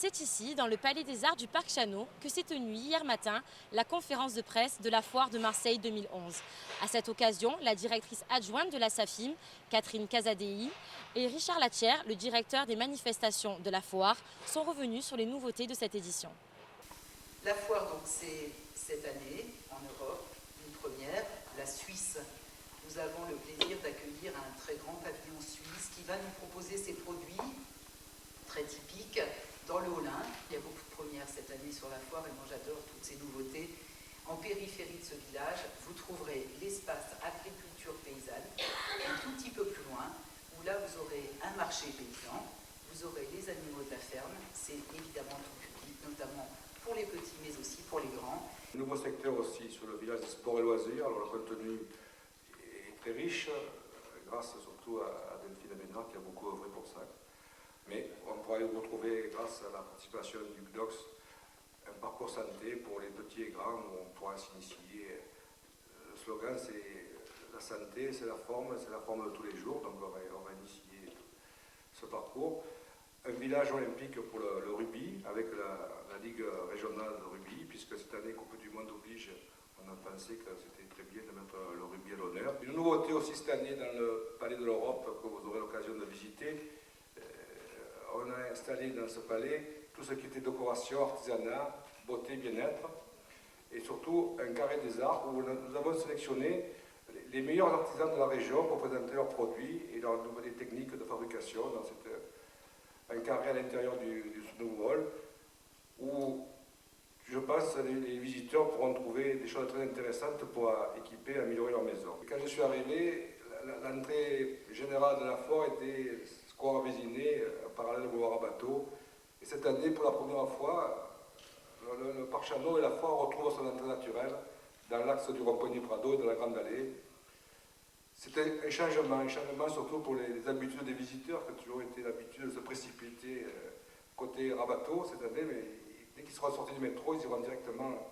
C'est ici, dans le Palais des Arts du Parc Chano, que s'est tenue hier matin la conférence de presse de la Foire de Marseille 2011. À cette occasion, la directrice adjointe de la SAFIM, Catherine Casadei, et Richard Lattière, le directeur des manifestations de la Foire, sont revenus sur les nouveautés de cette édition. La Foire, donc, c'est cette année, en Europe, une première, la Suisse. Nous avons le plaisir d'accueillir un très grand pavillon suisse qui va nous proposer ses produits très typiques dans le Haut-Rhin. Il y a beaucoup de premières cette année sur la Foire et moi j'adore toutes ces nouveautés. En périphérie de ce village, vous trouverez l'espace agriculture paysanne, un tout petit peu plus loin, où là vous aurez un marché paysan, vous aurez les animaux de la ferme, c'est évidemment tout public, notamment pour les petits mais aussi pour les grands. Nouveau secteur aussi sur le village des sports et loisirs, alors le contenu est très riche, grâce surtout à Delphine Ménard qui a beaucoup œuvré pour ça. Mais on pourra y retrouver, grâce à la participation du BDOX, un parcours santé pour les petits et grands où on pourra s'initier. Le slogan c'est la santé, c'est la forme de tous les jours, donc on va initier ce parcours. Un village olympique pour le rugby, avec la Ligue régionale de rugby, puisque cette année, Coupe du Monde oblige, on a pensé que c'était très bien de mettre le rugby à l'honneur. Une nouveauté aussi cette année dans le Palais de l'Europe, que vous aurez l'occasion de visiter. On a installé dans ce palais tout ce qui était décoration, artisanat, beauté, bien-être, et surtout un carré des arts où nous avons sélectionné les meilleurs artisans de la région pour présenter leurs produits et leurs nouvelles techniques de fabrication dans un carré à l'intérieur du nouveau hall où je pense que les visiteurs pourront trouver des choses très intéressantes pour équiper et améliorer leur maison. Et quand je suis arrivé, l'entrée générale de la foire était Square Vésiné, parallèle au boulevard à bateau. Et cette année, pour la première fois, le Parc Chano et la foire retrouvent son entrée naturelle dans l'axe du rond-point du Prado et de la Grande Allée. C'était un changement surtout pour les habitudes des visiteurs, qui ont toujours été l'habitude de se précipiter côté Rabateau cette année, mais dès qu'ils seront sortis du métro, ils iront directement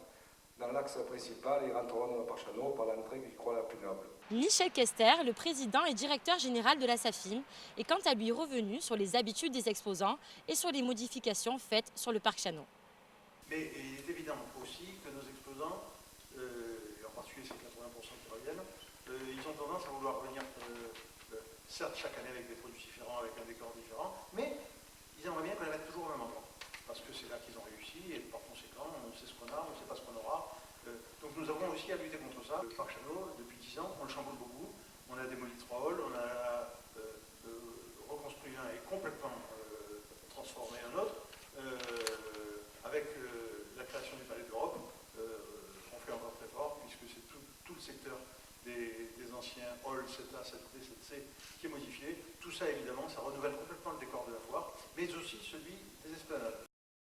dans l'axe principal et ils rentreront dans le Parc Chano par l'entrée qu'ils croient la plus noble. Michel Kester, le président et directeur général de la SAFIM, est quant à lui revenu sur les habitudes des exposants et sur les modifications faites sur le Parc Chano. Mais il est évident aussi que nos exposants, et en particulier ces 80% qui reviennent, ils ont tendance à vouloir venir, certes chaque année avec des produits différents, avec un décor différent, mais ils aimeraient bien qu'on les mette toujours au même endroit. Parce que c'est là qu'ils ont réussi et par conséquent, on sait ce qu'on a, on ne sait pas ce qu'on aura. Donc nous avons aussi à lutter contre ça. Le Parc Chano, depuis 10 ans, on le chamboule beaucoup. On a démoli 3 halls, on a reconstruit un et complètement transformé un autre. Avec la création du Palais d'Europe, on fait encore très fort, puisque c'est tout le secteur des anciens halls 7A, 7B, 7C qui est modifié. Tout ça, évidemment, ça renouvelle complètement le décor de la foire, mais aussi celui des esplanades.